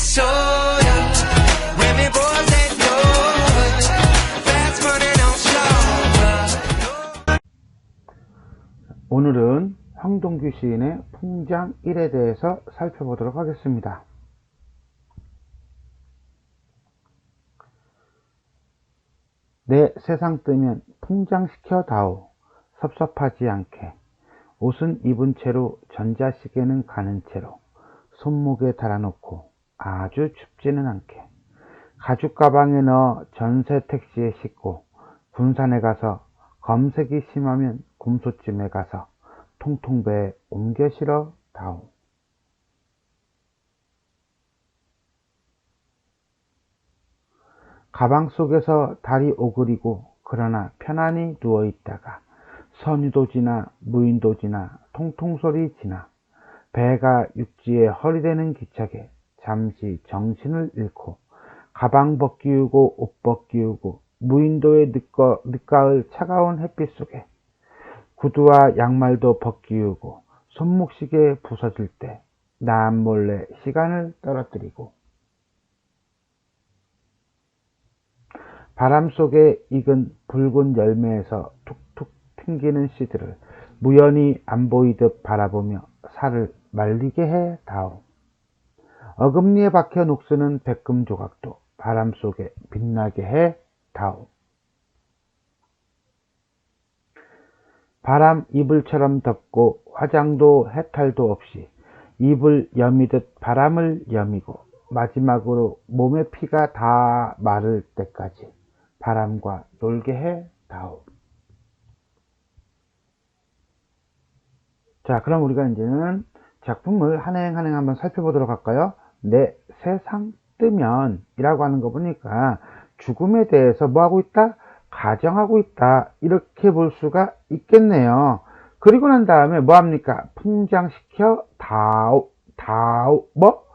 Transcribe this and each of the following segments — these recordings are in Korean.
soda. Remy boys they know it. Fast money don't show. 오늘은 황동규 시인의 풍장 1에 대해서 살펴보도록 하겠습니다. 내 세상 뜨면 풍장시켜 다오. 섭섭하지 않게. 옷은 입은 채로 전자시계는 가는 채로 손목에 달아놓고 아주 춥지는 않게. 가죽 가방에 넣어 전세 택시에 싣고 군산에 가서 검색이 심하면 곰소쯤에 가서 통통배에 옮겨 실어 다오. 가방 속에서 다리 오그리고 그러나 편안히 누워있다가 선유도 지나 무인도 지나 통통소리 지나 배가 육지에 허리대는 기차게 잠시 정신을 잃고 가방 벗기우고 옷 벗기우고 무인도의 늦가을 차가운 햇빛 속에 구두와 양말도 벗기우고 손목시계 부서질 때 남몰래 시간을 떨어뜨리고 바람 속에 익은 붉은 열매에서 툭툭 튕기는 씨들을 무연히 안 보이듯 바라보며 살을 말리게 해 다오. 어금니에 박혀 녹쓰는 백금 조각도 바람 속에 빛나게 해 다오. 바람 이불처럼 덮고 화장도 해탈도 없이 입을 여미듯 바람을 여미고 마지막으로 몸의 피가 다 마를 때까지 바람과 놀게 해 다오. 자, 그럼 우리가 이제는 작품을 한행 한번 살펴보도록 할까요? 내 세상 뜨면 이라고 하는 거 보니까 죽음에 대해서 뭐 하고 있다? 가정하고 있다. 이렇게 볼 수가 있겠네요. 그리고 난 다음에 뭐 합니까? 풍장시켜 다오. 뭐?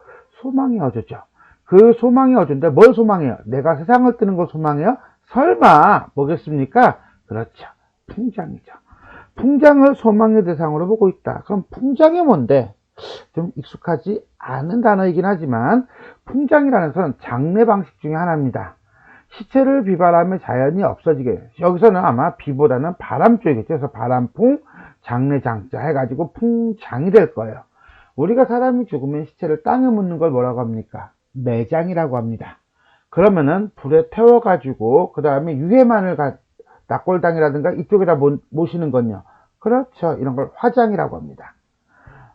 소망의 어조죠. 그 소망의 어조인데 뭘 소망해요? 내가 세상을 뜨는 걸 소망해요? 설마 뭐겠습니까? 그렇죠. 풍장이죠. 풍장을 소망의 대상으로 보고 있다. 그럼 풍장이 뭔데? 좀 익숙하지 않은 단어이긴 하지만 풍장이라는 것은 장례 방식 중에 하나입니다. 시체를 비바람에 자연히 없어지게, 여기서는 아마 비보다는 바람 쪽이겠죠. 그래서 바람풍, 장례장자 해가지고 풍장이 될 거예요. 우리가 사람이 죽으면 시체를 땅에 묻는 걸 뭐라고 합니까? 매장이라고 합니다. 그러면은 불에 태워가지고 그 다음에 유해만을 낙골당이라든가 이쪽에다 모시는 건요. 그렇죠. 이런 걸 화장이라고 합니다.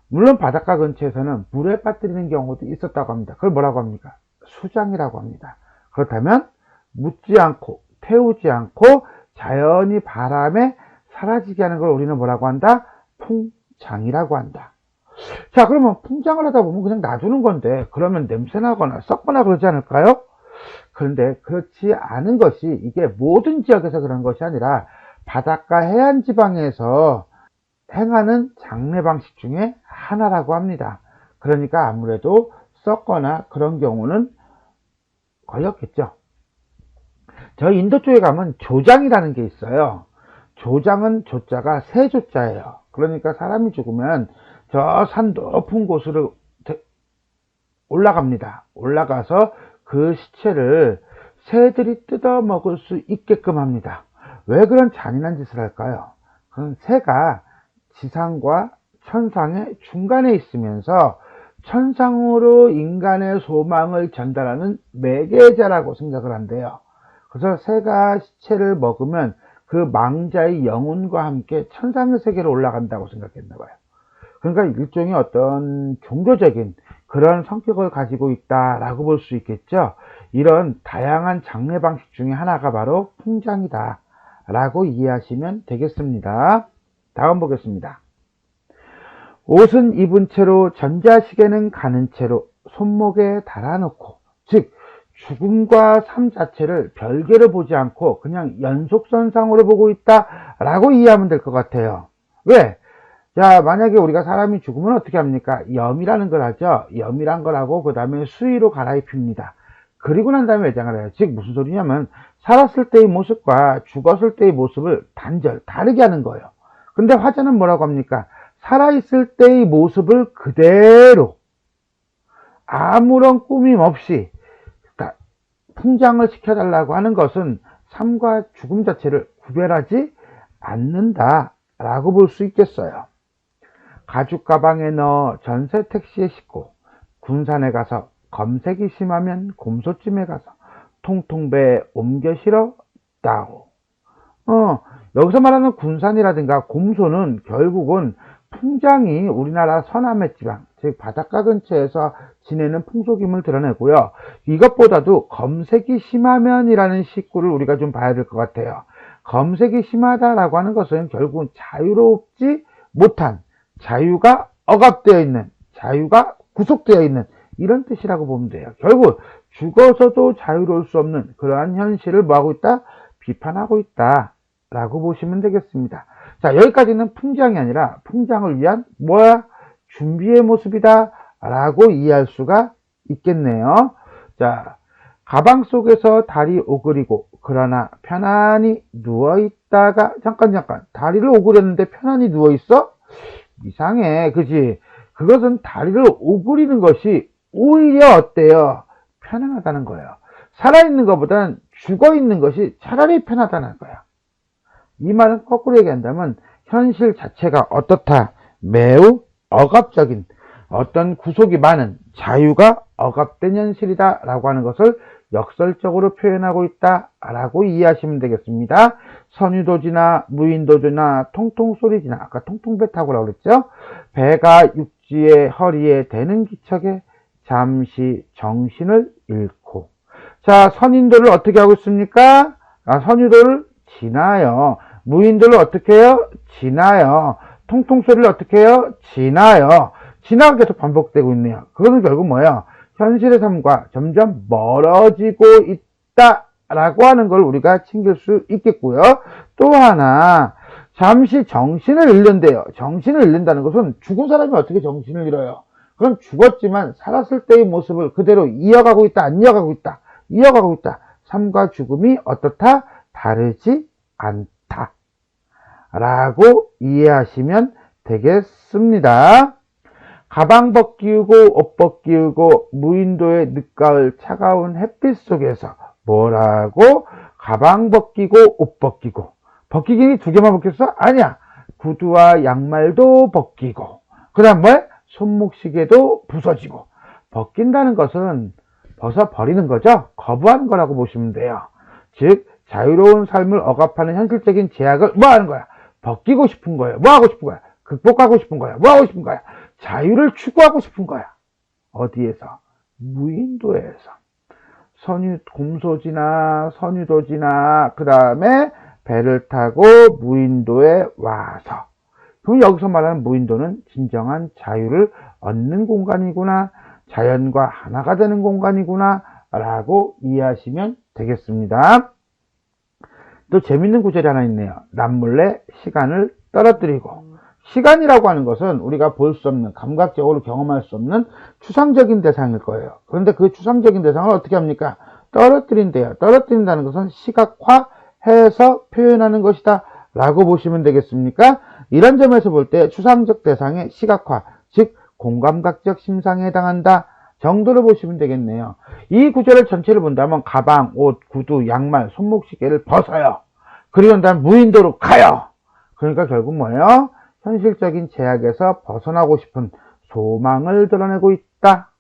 물론 바닷가 근처에서는 물에 빠뜨리는 경우도 있었다고 합니다. 그걸 뭐라고 합니까? 수장이라고 합니다. 그렇다면 묻지 않고 태우지 않고 자연히 바람에 사라지게 하는 걸 우리는 뭐라고 한다? 풍장이라고 한다. 자, 그러면 풍장을 하다 보면 그냥 놔두는 건데 그러면 냄새나거나 썩거나 그러지 않을까요? 그런데 그렇지 않은 것이 이게 모든 지역에서 그런 것이 아니라 바닷가 해안지방에서 행하는 장례 방식 중에 하나라고 합니다. 그러니까 아무래도 썩거나 그런 경우는 거의 없겠죠. 저 인도 쪽에 가면 조장이라는 게 있어요. 조장은 조자가 세 조자예요. 그러니까 사람이 죽으면 저 산 높은 곳으로 올라갑니다. 올라가서 그 시체를 새들이 뜯어 먹을 수 있게끔 합니다. 왜 그런 잔인한 짓을 할까요? 그건 새가 지상과 천상의 중간에 있으면서 천상으로 인간의 소망을 전달하는 매개자라고 생각을 한대요. 그래서 새가 시체를 먹으면 그 망자의 영혼과 함께 천상의 세계로 올라간다고 생각했나 봐요. 그러니까 일종의 어떤 종교적인 그런 성격을 가지고 있다라고 볼 수 있겠죠. 이런 다양한 장례 방식 중에 하나가 바로 풍장이다 라고 이해하시면 되겠습니다. 다음 보겠습니다. 옷은 입은 채로 전자시계는 가는 채로 손목에 달아놓고, 즉 죽음과 삶 자체를 별개로 보지 않고 그냥 연속선상으로 보고 있다라고 이해하면 될 것 같아요. 왜? 자, 만약에 우리가 사람이 죽으면 어떻게 합니까? 염이라는 걸 하죠. 염이란 걸 하고 그 다음에 수의로 갈아입힙니다. 그리고 난 다음에 외장을 해요. 즉 무슨 소리냐면 살았을 때의 모습과 죽었을 때의 모습을 다르게 하는 거예요. 근데 화자는 뭐라고 합니까? 살아있을 때의 모습을 그대로 아무런 꾸밈 없이 풍장을 시켜달라고 하는 것은 삶과 죽음 자체를 구별하지 않는다라고 볼 수 있겠어요. 가죽 가방에 넣어 전세 택시에 싣고 군산에 가서 검색이 심하면 곰소찜에 가서 통통배에 옮겨 실어 따오. 여기서 말하는 군산이라든가 곰소는 결국은 풍장이 우리나라 서남해 지방, 즉 바닷가 근처에서 지내는 풍속임을 드러내고요. 이것보다도 검색이 심하면이라는 식구를 우리가 좀 봐야 될 것 같아요. 검색이 심하다라고 하는 것은 결국은 자유롭지 못한, 자유가 억압되어 있는, 자유가 구속되어 있는 이런 뜻이라고 보면 돼요. 결국 죽어서도 자유로울 수 없는 그러한 현실을 뭐하고 있다? 비판하고 있다 라고 보시면 되겠습니다. 자, 여기까지는 풍장이 아니라 풍장을 위한 준비의 모습이다 라고 이해할 수가 있겠네요. 자, 가방 속에서 다리 오그리고 그러나 편안히 누워있다가 잠깐 다리를 오그렸는데 편안히 누워있어? 이상해, 그지? 그것은 다리를 오그리는 것이 오히려 어때요? 편안하다는 거예요. 살아있는 것보다는 죽어있는 것이 차라리 편하다는 거예요. 이 말은 거꾸로 얘기한다면 현실 자체가 어떻다? 매우 억압적인 어떤 구속이 많은 자유가 억압된 현실이다 라고 하는 것을 역설적으로 표현하고 있다 라고 이해하시면 되겠습니다. 선유도지나 무인도지나 통통소리지나 아까 통통배 타고라고 그랬죠. 배가 육지의 허리에 대는 기척에 잠시 정신을 잃고. 자, 선인도를 어떻게 하고 있습니까? 선유도를 지나요. 무인도를 어떻게 해요? 지나요. 통통소리를 어떻게 해요? 지나요. 지나가 계속 반복되고 있네요. 그거는 결국 뭐예요? 현실의 삶과 점점 멀어지고 있다라고 하는 걸 우리가 챙길 수 있겠고요. 또 하나, 잠시 정신을 잃는데요. 정신을 잃는다는 것은 죽은 사람이 어떻게 정신을 잃어요? 그럼 죽었지만 살았을 때의 모습을 그대로 이어가고 있다, 안 이어가고 있다? 이어가고 있다. 삶과 죽음이 어떻다? 다르지 않다. 라고 이해하시면 되겠습니다. 가방 벗기우고 옷 벗기우고 무인도의 늦가을 차가운 햇빛 속에서 뭐라고? 가방 벗기고 옷 벗기고. 벗기기 두 개만 벗겼어? 아니야. 구두와 양말도 벗기고. 그 다음 뭐야? 손목시계도 부서지고. 벗긴다는 것은 벗어버리는 거죠. 거부하는 거라고 보시면 돼요. 즉 자유로운 삶을 억압하는 현실적인 제약을 뭐 하는 거야? 벗기고 싶은 거예요. 뭐 하고 싶은 거야? 극복하고 싶은 거야. 뭐 하고 싶은 거야? 자유를 추구하고 싶은 거야. 어디에서? 무인도에서. 곰소지나 선유도지나 그 다음에 배를 타고 무인도에 와서. 그럼 여기서 말하는 무인도는 진정한 자유를 얻는 공간이구나, 자연과 하나가 되는 공간이구나 라고 이해하시면 되겠습니다. 또 재밌는 구절이 하나 있네요. 남몰래 시간을 떨어뜨리고. 시간이라고 하는 것은 우리가 볼 수 없는, 감각적으로 경험할 수 없는 추상적인 대상일 거예요. 그런데 그 추상적인 대상을 어떻게 합니까? 떨어뜨린대요. 떨어뜨린다는 것은 시각화해서 표현하는 것이다 라고 보시면 되겠습니까? 이런 점에서 볼 때 추상적 대상의 시각화, 즉 공감각적 심상에 해당한다 정도로 보시면 되겠네요. 이 구절을 전체를 본다면 가방, 옷, 구두, 양말, 손목시계를 벗어요. 그리고 난 무인도로 가요. 그러니까 결국 뭐예요? 현실적인 제약에서 벗어나고 싶은 소망을 드러내고 있다.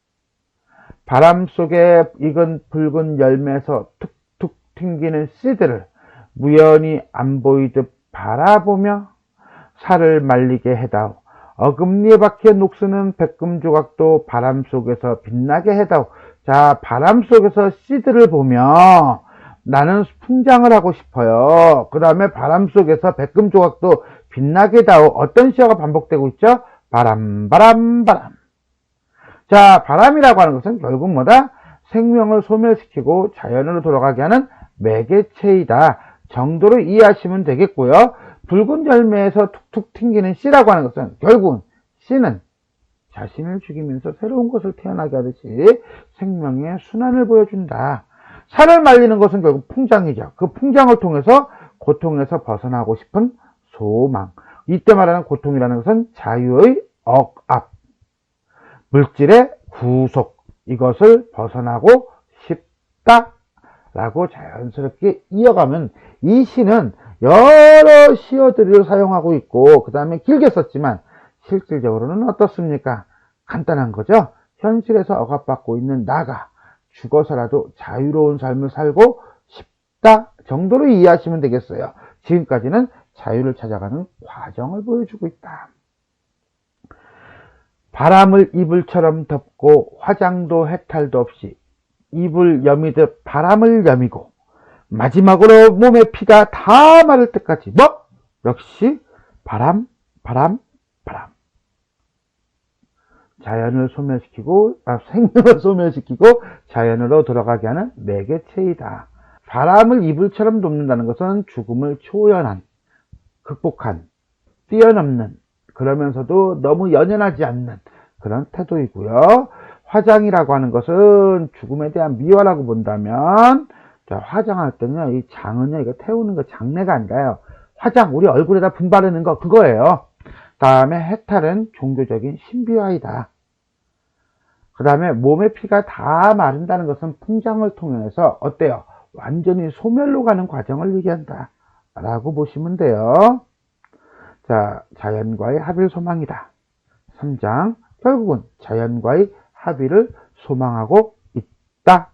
바람 속에 익은 붉은 열매에서 툭툭 튕기는 씨들을 무연히 안 보이듯 바라보며 살을 말리게 해다오. 어금니에 박혀 녹스는 백금 조각도 바람 속에서 빛나게 해다오. 자, 바람 속에서 씨들을 보며 나는 풍장을 하고 싶어요. 그 다음에 바람 속에서 백금 조각도 빛나게 해다오. 어떤 시어가 반복되고 있죠? 바람, 바람, 바람. 자, 바람이라고 하는 것은 결국 뭐다? 생명을 소멸시키고 자연으로 돌아가게 하는 매개체이다 정도로 이해하시면 되겠고요. 붉은 열매에서 툭툭 튕기는 씨라고 하는 것은 결국은 씨는 자신을 죽이면서 새로운 것을 태어나게 하듯이 생명의 순환을 보여준다. 살을 말리는 것은 결국 풍장이죠. 그 풍장을 통해서 고통에서 벗어나고 싶은 소망. 이때 말하는 고통이라는 것은 자유의 억압, 물질의 구속, 이것을 벗어나고 싶다 라고 자연스럽게 이어가면 이 시는 여러 시어들을 사용하고 있고 그 다음에 길게 썼지만 실질적으로는 어떻습니까? 간단한 거죠. 현실에서 억압받고 있는 나가 죽어서라도 자유로운 삶을 살고 싶다 정도로 이해하시면 되겠어요. 지금까지는 자유를 찾아가는 과정을 보여주고 있다. 바람을 이불처럼 덮고 화장도 해탈도 없이 이불 여미듯 바람을 여미고 마지막으로 몸의 피가 다 마를 때까지 뭐? 역시 바람. 자연을 소멸시키고 생명을 소멸시키고 자연으로 돌아가게 하는 매개체이다. 바람을 이불처럼 덮는다는 것은 죽음을 초연한, 극복한, 뛰어넘는, 그러면서도 너무 연연하지 않는 그런 태도이고요. 화장이라고 하는 것은 죽음에 대한 미화라고 본다면, 자, 화장할 때는요, 이 장은요, 이거 태우는 거 장례가 아니라요. 화장, 우리 얼굴에다 분 바르는 거, 그거예요. 다음에 해탈은 종교적인 신비화이다. 그 다음에 몸의 피가 다 마른다는 것은 풍장을 통해서 어때요? 완전히 소멸로 가는 과정을 얘기한다. 라고 보시면 돼요. 자, 자연과의 합의를 소망이다. 3장, 결국은 자연과의 합의를 소망하고 있다.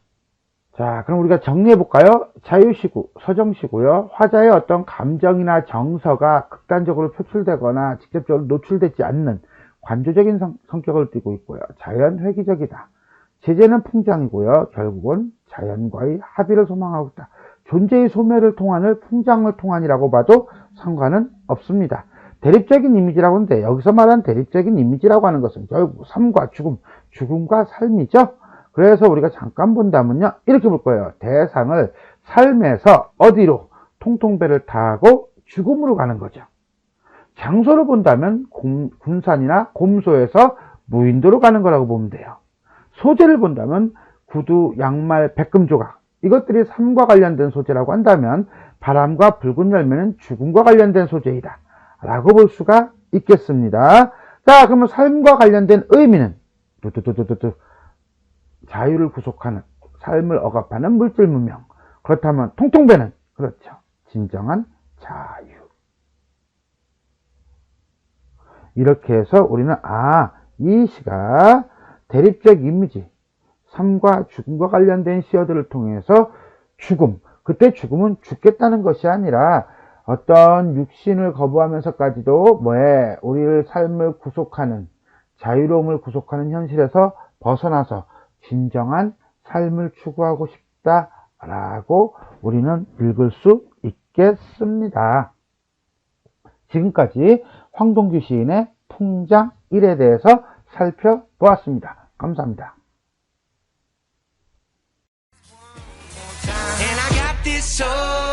자, 그럼 우리가 정리해 볼까요? 자유시고, 서정시고요. 화자의 어떤 감정이나 정서가 극단적으로 표출되거나 직접적으로 노출되지 않는 관조적인 성격을 띠고 있고요. 자연 회귀적이다. 제재는 풍장이고요. 결국은 자연과의 합의를 소망하고 있다. 존재의 소멸을 통한을 풍장을 통한이라고 봐도 상관은 없습니다. 대립적인 이미지라고 하는데 여기서 말하는 대립적인 이미지라고 하는 것은 결국 삶과 죽음, 죽음과 삶이죠. 그래서 우리가 잠깐 본다면요. 이렇게 볼 거예요. 대상을 삶에서 어디로? 통통배를 타고 죽음으로 가는 거죠. 장소로 본다면 군산이나 곰소에서 무인도로 가는 거라고 보면 돼요. 소재를 본다면 구두, 양말, 백금조각 이것들이 삶과 관련된 소재라고 한다면 바람과 붉은 열매는 죽음과 관련된 소재이다 라고 볼 수가 있겠습니다. 자, 그러면 삶과 관련된 의미는 자유를 구속하는, 삶을 억압하는 물질 문명. 그렇다면 통통배는 그렇죠. 진정한 자유. 이렇게 해서 우리는 이 시가 대립적 이미지, 삶과 죽음과 관련된 시어들을 통해서 죽음, 그때 죽음은 죽겠다는 것이 아니라 어떤 육신을 거부하면서까지도 우리를 삶을 구속하는, 자유로움을 구속하는 현실에서 벗어나서 진정한 삶을 추구하고 싶다라고 우리는 읽을 수 있겠습니다. 지금까지 황동규 시인의 풍장 1에 대해서 살펴보았습니다. 감사합니다. And I got this soul.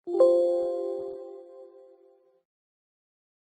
띵.